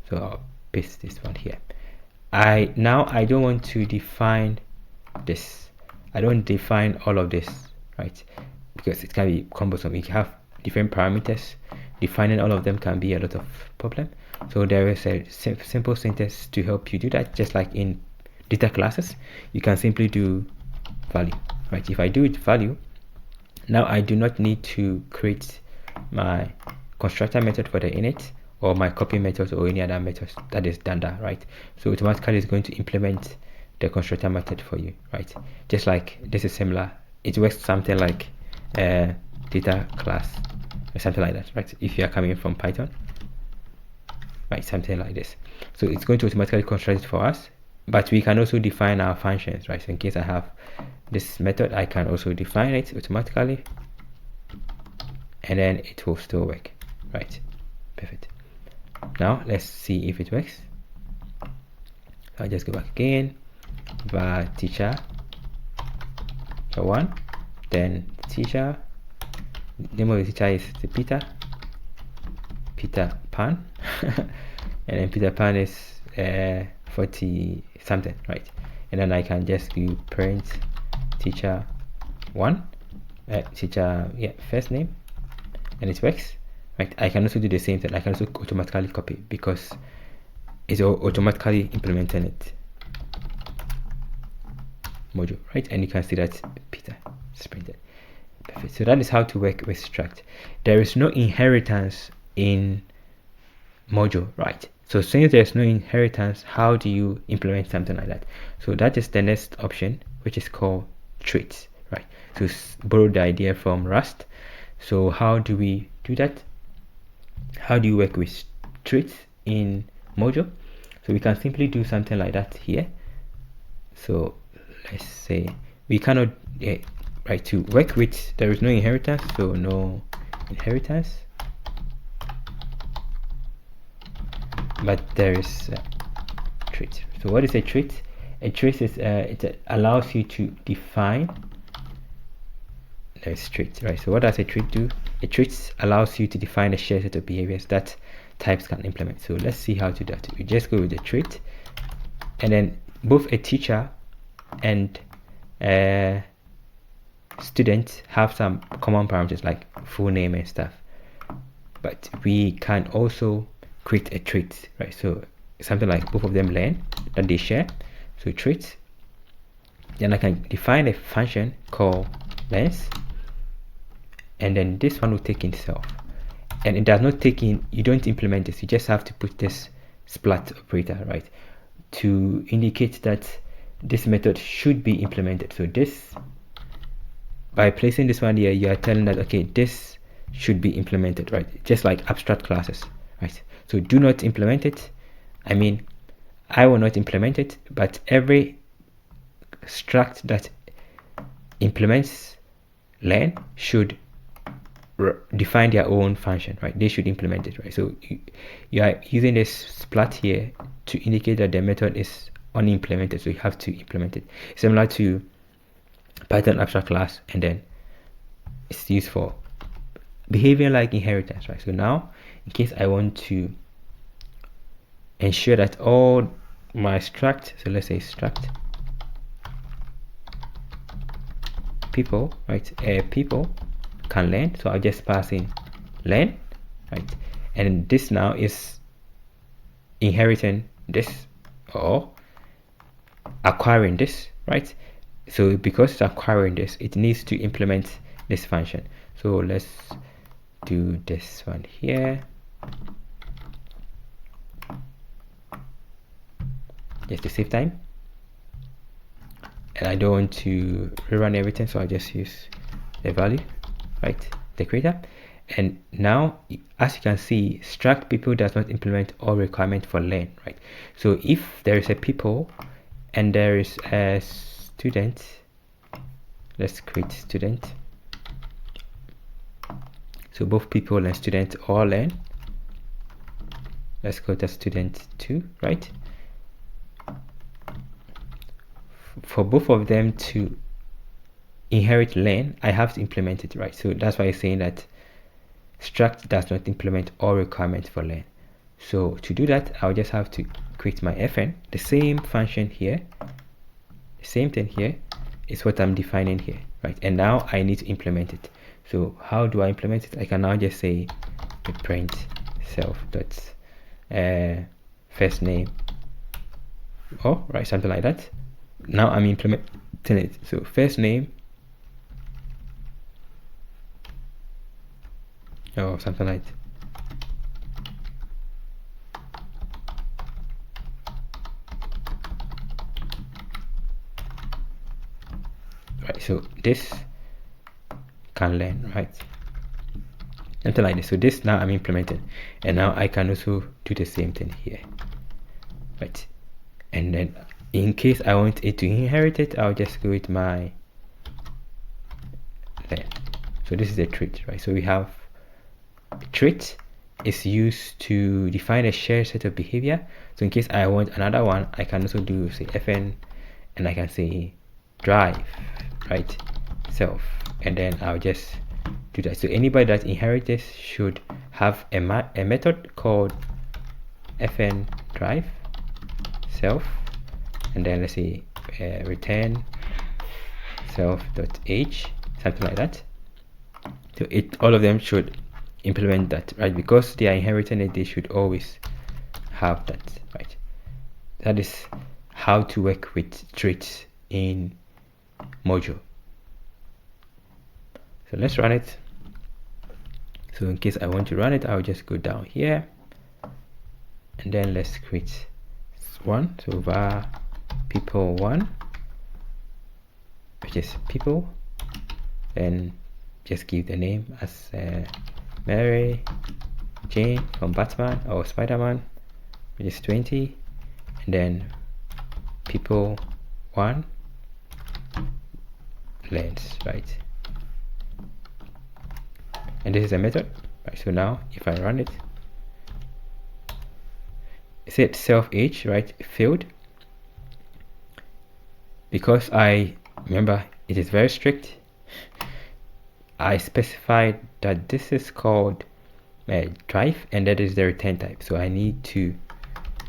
So I'll paste this one here. Now I don't want to define this. I don't define all of this, right? Because it can be cumbersome. You have different parameters. Defining all of them can be a lot of problem. So there is a simple syntax to help you do that. Just like in data classes, you can simply do value, right? If I do it value, now I do not need to create my constructor method for the init or my copy method or any other method that is dunder, right? So automatically it's going to implement the constructor method for you, right? Just like this is similar. It works something like data class or something like that, right? If you are coming from Python, right? Something like this. So it's going to automatically construct it for us, but we can also define our functions, right? So in case I have this method, I can also define it automatically and then it will still work, right? Perfect. Now let's see if it works. I'll just go back again, var teacher one, then teacher, name of the teacher is the Peter Pan and then Peter Pan is 40 something, right? And then I can just do print teacher one, teacher, first name, and it works, right? I can also do the same thing. I can also automatically copy because it's automatically implementing it. Mojo, right? And you can see that Peter is printed. Perfect. So that is how to work with struct. There is no inheritance in Mojo, right? So since there's no inheritance, how do you implement something like that? So that is the next option, which is called traits, right? So borrow the idea from Rust. So how do we do that? How do you work with traits in Mojo? So we can simply do something like that here. So let's say we cannot, right, to work with, there is no inheritance, so no inheritance, but there is a trait. So what is a trait? A trait is it allows you to define. There's trait, right? So what does a trait do? A trait allows you to define a shared set of behaviors that types can implement. So let's see how to do that. We just go with the trait, and then both a teacher and students have some common parameters like full name and stuff, but we can also create a trait, right? So something like both of them learn that they share, so traits. Then I can define a function called lens, and then this one will take in self, and it does not take in, you don't implement this, you just have to put this splat operator, right, to indicate that this method should be implemented. So this, by placing this one here, you are telling that, okay, this should be implemented, right? Just like abstract classes, right? So do not implement it. I mean, I will not implement it, but every struct that implements learn should define their own function, right? They should implement it, right? So you are using this splat here to indicate that the method is unimplemented, so you have to implement it. Similar to Python abstract class, and then it's used for behavior like inheritance, right? So now, in case I want to ensure that all my struct, so let's say struct people, right? People can learn, so I'll just pass in learn, right? And this now is inheriting this or acquiring this, right? So because it's acquiring this, it needs to implement this function. So let's do this one here, just to save time, and I don't want to rerun everything, so I'll just use the value, right, Decorator. And now, as you can see, struct people does not implement all requirement for learn, right? So if there is a people and there is a student, let's create student. So both people and student all learn. Let's go to student 2, right? For both of them to inherit learn, I have to implement it, right? So that's why I'm saying that struct does not implement all requirements for learn. So to do that, I'll just have to create my fn, the same function here, the same thing here is what I'm defining here, right? And now I need to implement it. So how do I implement it? I can now just say the print self dot first name, or right, something like that. Now I'm implementing it. So first name, or something like that. Right, so this can learn, right? Something like this. So this now I'm implementing, and now I can also do the same thing here, right? And then in case I want it to inherit it, I'll just go with my learn. So this is a trait, right? So we have a trait is used to define a shared set of behavior. So in case I want another one, I can also do say fn, and I can say drive, right, self, and then I'll just do that. So anybody that inherits this should have a method called fn drive self, and then let's say return self.age, something like that. So all of them should implement that, right? Because they are inheriting it, they should always have that, right? That is how to work with traits in Mojo. So let's run it. So in case I want to run it, I'll just go down here, and then let's create one. So var people one, which is people, then just give the name as Mary Jane from Batman or Spider-Man, which is 20, and then people one lens, right? And this is a method, right? So now if I run it, set self age, right, failed, because I remember it is very strict. I specified that this is called drive, and that is the return type. So I need to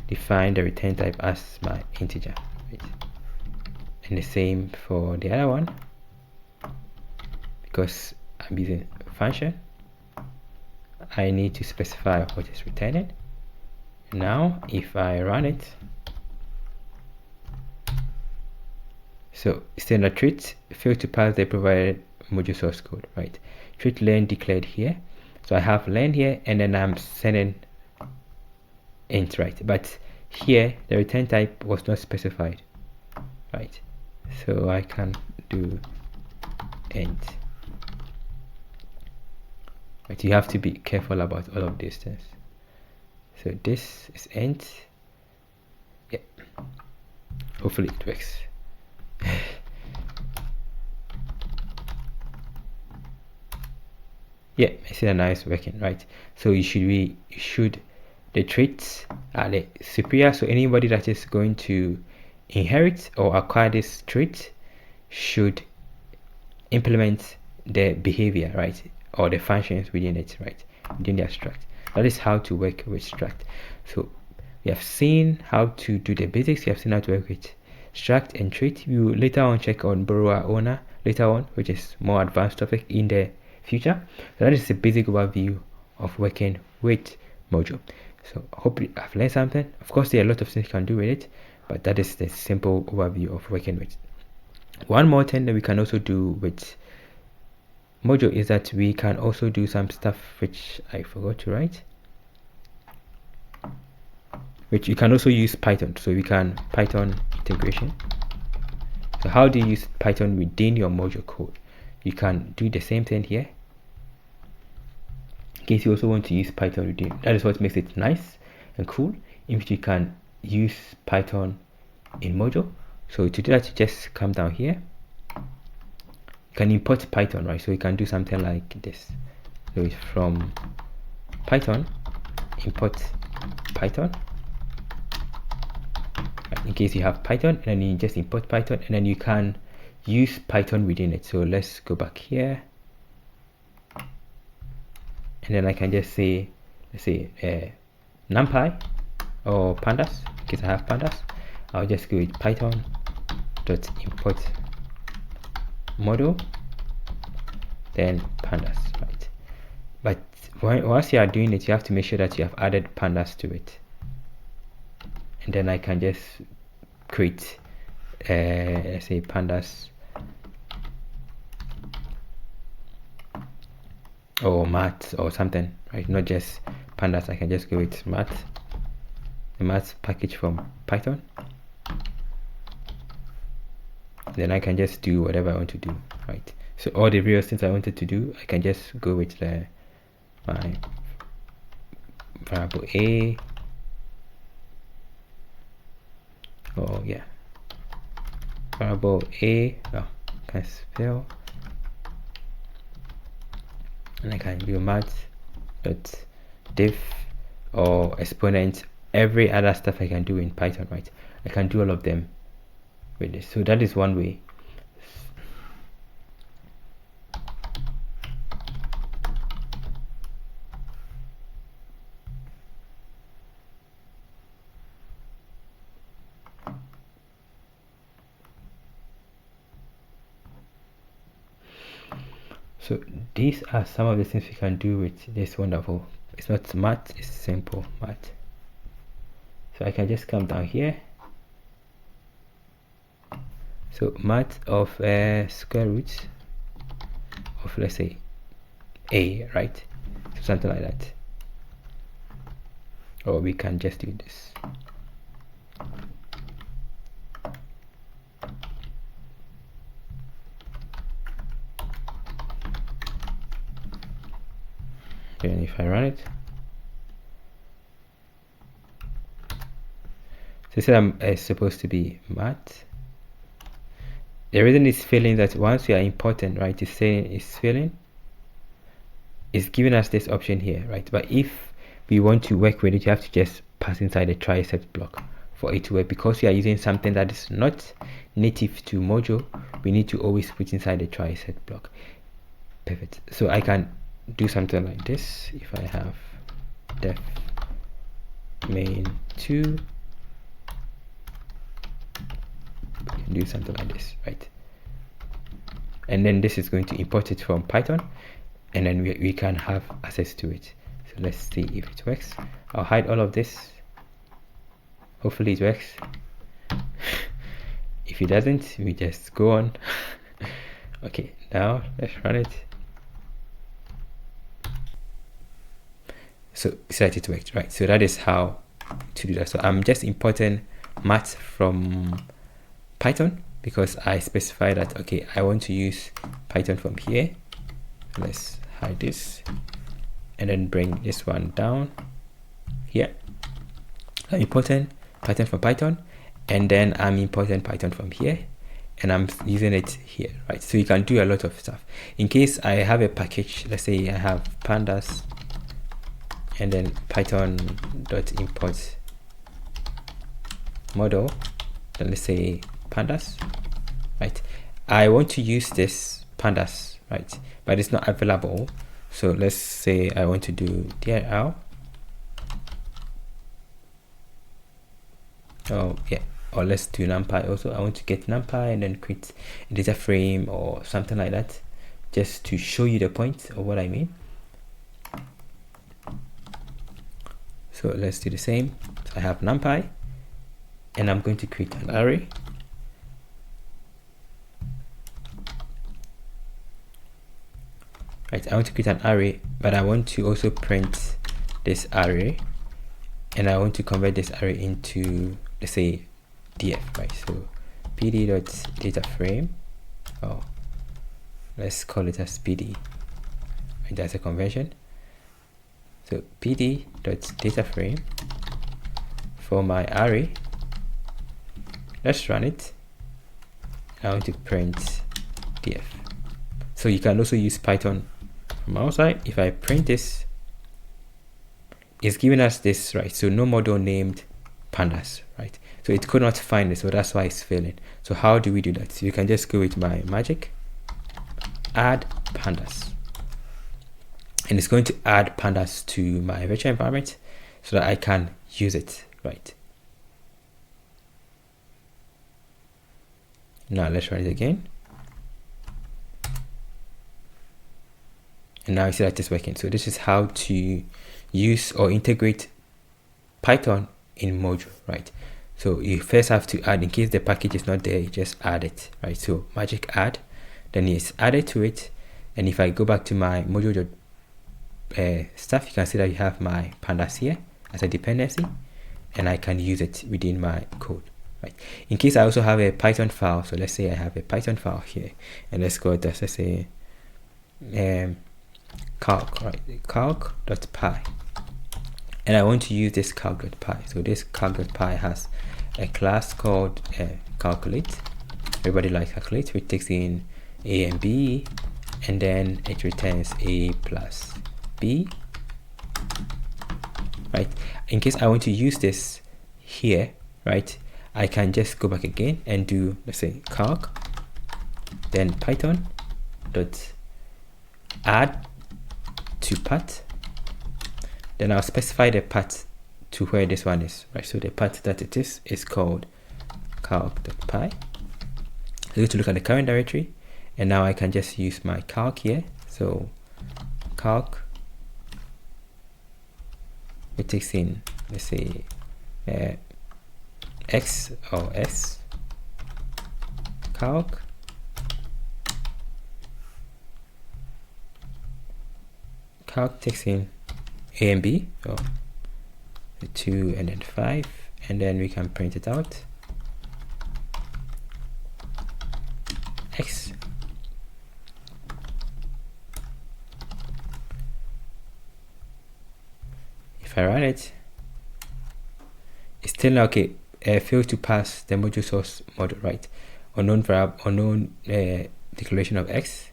define the return type as my integer, right? And the same for the other one. because I'm using function, I need to specify what is returning. Now if I run it, so standard treat failed to pass the provided Mojo source code, right? Treat len declared here, so I have len here, and then I'm sending int, right? But here the return type was not specified, right? So I can do int, right? You have to be careful about all of these things. So this is int. Yeah, hopefully it works. Yeah, I see that now it's working, right? So the traits are the superior, so anybody that is going to inherit or acquire this trait should implement the behavior, right, or the functions within it, right, within their struct. That is how to work with struct. So we have seen how to do the basics. We have seen how to work with struct and trait. We will later on check on borrower owner later on, which is more advanced topic in the future. So that is a basic overview of working with Mojo. So hopefully I've learned something. Of course, there are a lot of things you can do with it, but that is the simple overview of working with it. One more thing that we can also do with Mojo is that we can also do some stuff which I forgot to write, which you can also use Python. So we can Python integration. So how do you use Python within your Mojo code? You can do the same thing here. In case you also want to use Python within, that is what makes it nice and cool, in which you can use Python in Mojo. So to do that, you just come down here. You can import Python, right? So you can do something like this. So it's from Python, import Python. Right, in case you have Python, and then you just import Python, and then you can use Python within it. So let's go back here, and then I can just say, let's say NumPy or pandas. In case I have pandas, I'll just go with Python dot import model, then pandas, right? But once you are doing it, you have to make sure that you have added pandas to it, and then I can just create let's say pandas or math or something, right? Not just pandas. I can just go with math, the math package from Python. Then I can just do whatever I want to do, right? So all the various things I wanted to do, I can just go with my variable a. Oh yeah, variable a. Oh, can spell, and I can do math dot diff or exponent, every other stuff I can do in Python, right? I can do all of them with this. So that is one way. So these are some of the things we can do with this wonderful, it's not math, it's simple math. So I can just come down here. So math of square root of, let's say, a, right? So something like that. Or we can just do this. And if I run it, so say I'm supposed to be math. The reason it's failing that once we are importing, right, it's saying it's failing, it's giving us this option here, right? But if we want to work with it, you have to just pass inside the try set block for it to work. Because we are using something that is not native to Mojo, we need to always put inside the try set block. Perfect. So I can do something like this. If I have def main2, we can do something like this, right? and then this is going to import it from Python, and then we can have access to it. So let's see if it works. I'll hide all of this. Hopefully it works. If it doesn't, we just go on. Okay, now let's run it. So that it worked, right? So that is how to do that. So I'm just importing math from Python because I specify that, okay, I want to use Python from here. Let's hide this and then bring this one down here. I'm importing Python from Python, and then I'm importing Python from here, and I'm using it here, right? So you can do a lot of stuff. In case I have a package, let's say I have pandas and then python.import model, then let's say pandas, right? I want to use this pandas, right? But it's not available. So let's say I want to do DRL. Oh yeah, or let's do NumPy also. I want to get NumPy and then create a data frame or something like that, just to show you the point of what I mean. So let's do the same. So I have NumPy, and I'm going to create an array. Right, I want to create an array, but I want to also print this array, and I want to convert this array into, let's say, df, right? So pd.dataframe, oh, let's call it as pd, right? That's a conversion. So pd.dataframe for my array. Let's run it. I want to print df. So you can also use Python from outside. If I print this, it's giving us this, right? So no model named pandas, right? So it could not find it, so that's why it's failing. So how do we do that? So you can just go with my magic, add pandas, and it's going to add pandas to my virtual environment so that I can use it, right? Now let's run it again. And now you see that it's working. So this is how to use or integrate Python in Mojo, right? So you first have to add, in case the package is not there, you just add it, right? So magic add, then it's added to it. And if I go back to my Mojo stuff, you can see that you have my pandas here as a dependency, and I can use it within my code, right? In case I also have a Python file, so let's say I have a Python file here, and let's go to, let's say, calc, right? calc.py, and I want to use this calc.py. So this calc.py has a class called calculate. Everybody likes calculate, which takes in a and b, and then it returns a plus b, right? In case I want to use this here, right, I can just go back again and do, let's say, calc, then python dot add to path, then I'll specify the path to where this one is, right? So the path that it is called calc.py. I'm going to look at the current directory, and now I can just use my calc here. So calc, it takes in, let's say, x or s, calc, calc takes in a and b, so 2 and then 5, and then we can print it out. X. If I run it, it's still not okay. Failed to pass the Mojo source model, right? Unknown variable, unknown declaration of x.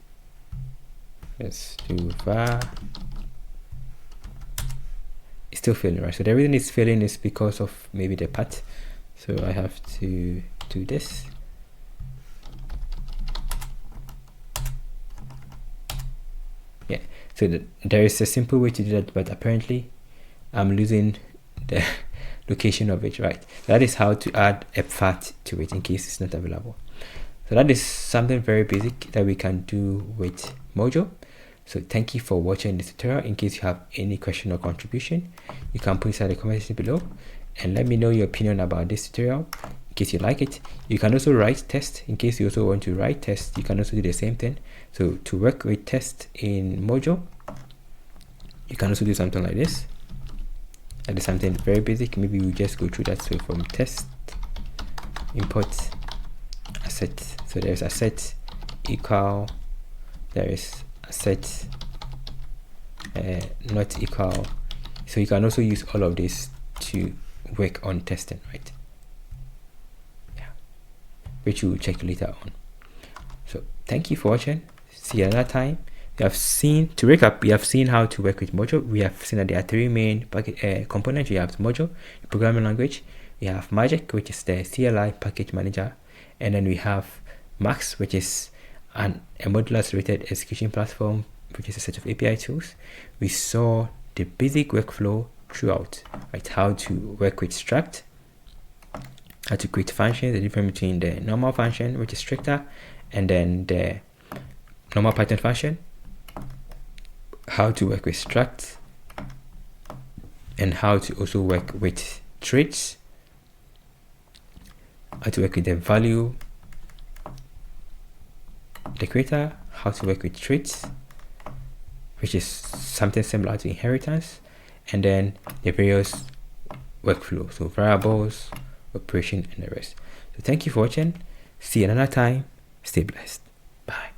Let's do var. It's still failing, right? So the reason it's failing is because of maybe the path. So I have to do this. Yeah, so there is a simple way to do that, but apparently I'm losing the location of it, right? That is how to add a path to it in case it's not available. So that is something very basic that we can do with Mojo. So thank you for watching this tutorial. In case you have any question or contribution, you can put inside the comment section below and let me know your opinion about this tutorial. In case you like it, you can also write tests. In case you also want to write tests, you can also do the same thing. So to work with tests in Mojo, you can also do something like this. That is something very basic. Maybe we just go through that. So from test, import asset. So there's asset equal, there is asset not equal. So you can also use all of this to work on testing, right? Yeah, which we will check later on. So thank you for watching. See you another time. We have seen, to recap, we have seen how to work with Mojo. We have seen that there are three main components. We have Mojo, the programming language. We have Magic, which is the CLI package manager, and then we have Max, which is a modular related execution platform, which is a set of API tools. We saw the basic workflow throughout, right? How to work with Struct, how to create functions, the difference between the normal function, which is stricter, and then the normal Python function, how to work with Structs, and how to also work with traits, how to work with the value Decorator, how to work with traits, which is something similar to inheritance, and then the various workflow, so variables, operation, and the rest. So thank you for watching. See you another time. Stay blessed. Bye.